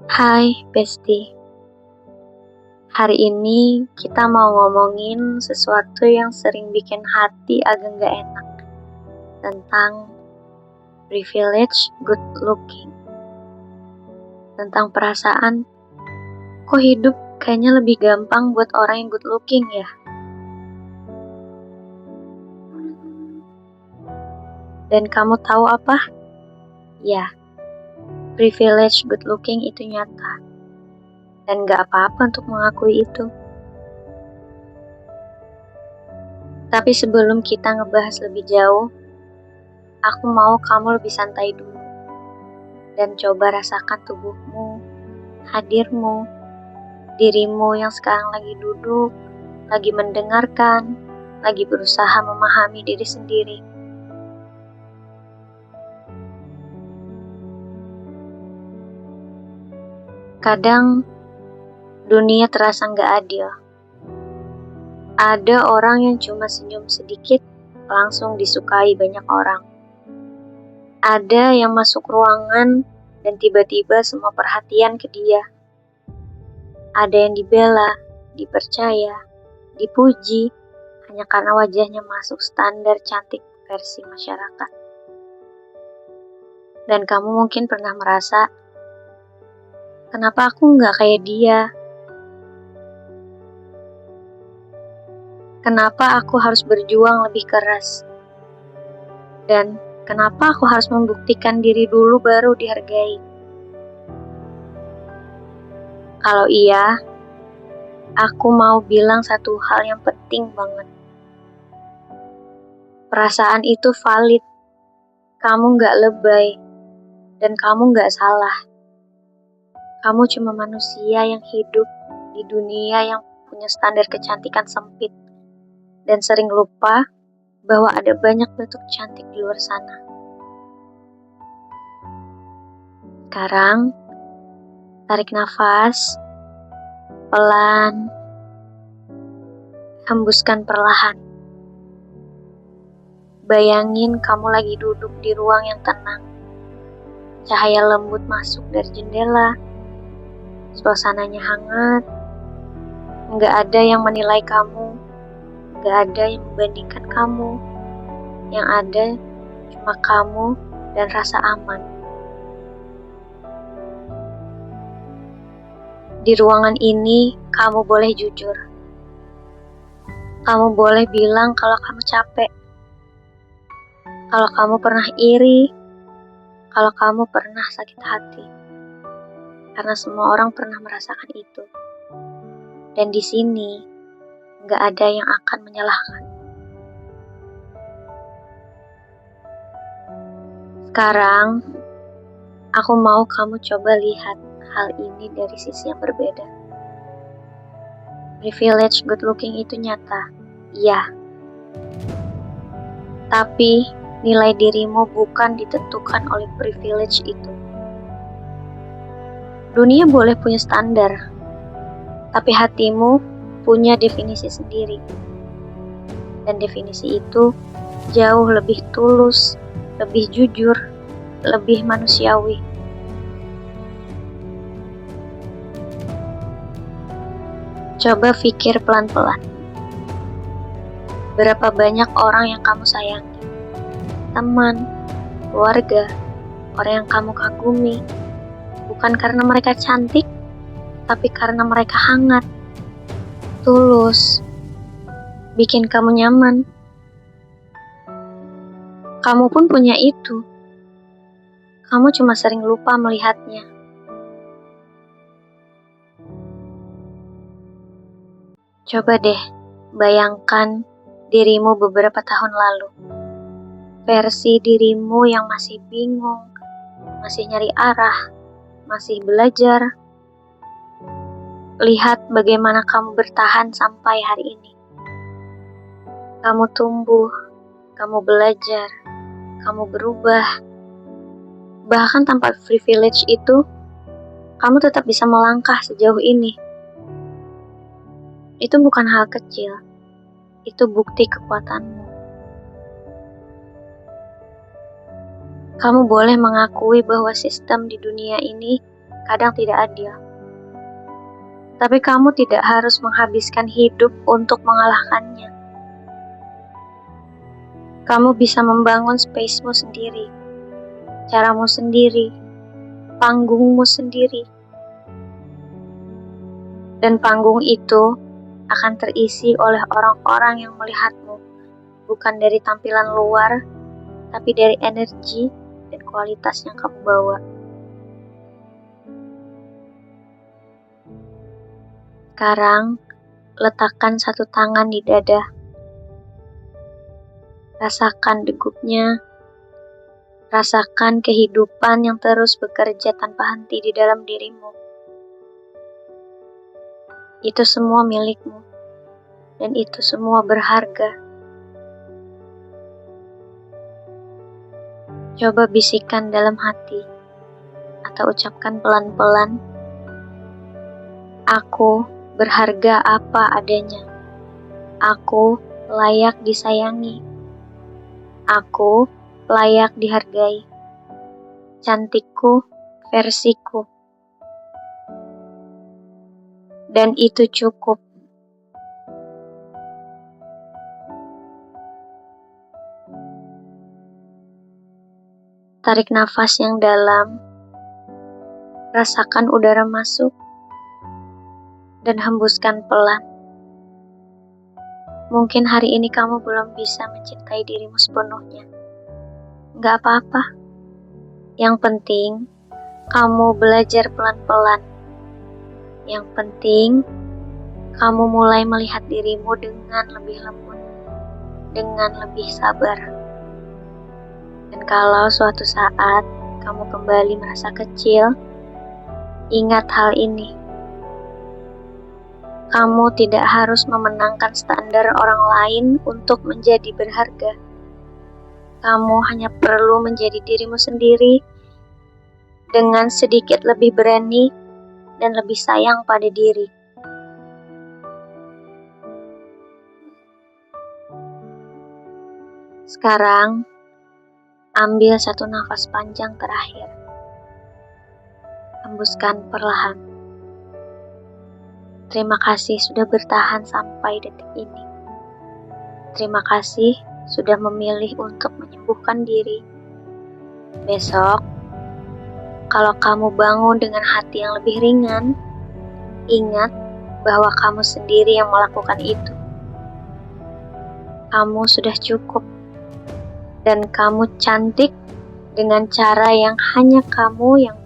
Hai, Besti. Hari ini kita mau ngomongin sesuatu yang sering bikin hati agak gak enak. Tentang privilege good looking. Tentang perasaan, kok hidup kayaknya lebih gampang buat orang yang good looking ya? Dan kamu tahu apa? Ya, privilege good looking itu nyata. Dan gak apa-apa untuk mengakui itu. Tapi sebelum kita ngebahas lebih jauh, aku mau kamu lebih santai dulu. Dan coba rasakan tubuhmu, hadirmu, dirimu yang sekarang lagi duduk, lagi mendengarkan, lagi berusaha memahami diri sendiri. Kadang dunia terasa gak adil. Ada orang yang cuma senyum sedikit langsung disukai banyak orang. Ada yang masuk ruangan dan tiba-tiba semua perhatian ke dia. Ada yang dibela, dipercaya, dipuji hanya karena wajahnya masuk standar cantik versi masyarakat. Dan kamu mungkin pernah merasa, kenapa aku nggak kayak dia? Kenapa aku harus berjuang lebih keras? Dan kenapa aku harus membuktikan diri dulu baru dihargai? Kalau iya, aku mau bilang satu hal yang penting banget. Perasaan itu valid. Kamu nggak lebay. Dan kamu nggak salah. Kamu cuma manusia yang hidup di dunia yang punya standar kecantikan sempit. Dan sering lupa bahwa ada banyak bentuk cantik di luar sana. Sekarang, tarik nafas, pelan, hembuskan perlahan. Bayangin kamu lagi duduk di ruang yang tenang. Cahaya lembut masuk dari jendela, suasananya hangat, nggak ada yang menilai kamu, nggak ada yang membandingkan kamu. Yang ada cuma kamu dan rasa aman. Di ruangan ini, kamu boleh jujur. Kamu boleh bilang kalau kamu capek. Kalau kamu pernah iri. Kalau kamu pernah sakit hati. Karena semua orang pernah merasakan itu. Dan di sini, nggak ada yang akan menyalahkan. Sekarang, aku mau kamu coba lihat hal ini dari sisi yang berbeda. Privilege good looking itu nyata, iya. Tapi nilai dirimu bukan ditentukan oleh privilege itu. Dunia boleh punya standar, tapi hatimu punya definisi sendiri. Dan definisi itu jauh lebih tulus, lebih jujur, lebih manusiawi. Coba pikir pelan-pelan. Berapa banyak orang yang kamu sayangi? Teman, keluarga, orang yang kamu kagumi. Bukan karena mereka cantik, tapi karena mereka hangat, tulus, bikin kamu nyaman. Kamu pun punya itu. Kamu cuma sering lupa melihatnya. Coba deh, bayangkan dirimu beberapa tahun lalu. Versi dirimu yang masih bingung, masih nyari arah, masih belajar. Lihat bagaimana kamu bertahan sampai hari ini. Kamu tumbuh, kamu belajar, kamu berubah. Bahkan tanpa privilege itu, kamu tetap bisa melangkah sejauh ini. Itu bukan hal kecil, itu bukti kekuatanmu. Kamu boleh mengakui bahwa sistem di dunia ini kadang tidak adil. Tapi kamu tidak harus menghabiskan hidup untuk mengalahkannya. Kamu bisa membangun space-mu sendiri, caramu sendiri, panggungmu sendiri. Dan panggung itu akan terisi oleh orang-orang yang melihatmu, bukan dari tampilan luar, tapi dari energi dan kualitas yang kamu bawa. Sekarang, letakkan satu tangan di dada. Rasakan degupnya. Rasakan kehidupan yang terus bekerja tanpa henti di dalam dirimu. Itu semua milikmu, dan itu semua berharga. Coba bisikan dalam hati, atau ucapkan pelan-pelan, aku berharga apa adanya. Aku layak disayangi. Aku layak dihargai. Cantikku, versiku. Dan itu cukup. Tarik nafas yang dalam. Rasakan udara masuk. Dan hembuskan pelan. Mungkin hari ini kamu belum bisa mencintai dirimu sepenuhnya. Gak apa-apa. Yang penting, kamu belajar pelan-pelan. Yang penting, kamu mulai melihat dirimu dengan lebih lembut, dengan lebih sabar. Dan kalau suatu saat kamu kembali merasa kecil, ingat hal ini. Kamu tidak harus memenangkan standar orang lain untuk menjadi berharga. Kamu hanya perlu menjadi dirimu sendiri dengan sedikit lebih berani dan lebih sayang pada diri. Sekarang, ambil satu nafas panjang terakhir. Hembuskan perlahan. Terima kasih sudah bertahan sampai detik ini. Terima kasih sudah memilih untuk menyembuhkan diri. Besok, kalau kamu bangun dengan hati yang lebih ringan, ingat bahwa kamu sendiri yang melakukan itu. Kamu sudah cukup, dan kamu cantik dengan cara yang hanya kamu yang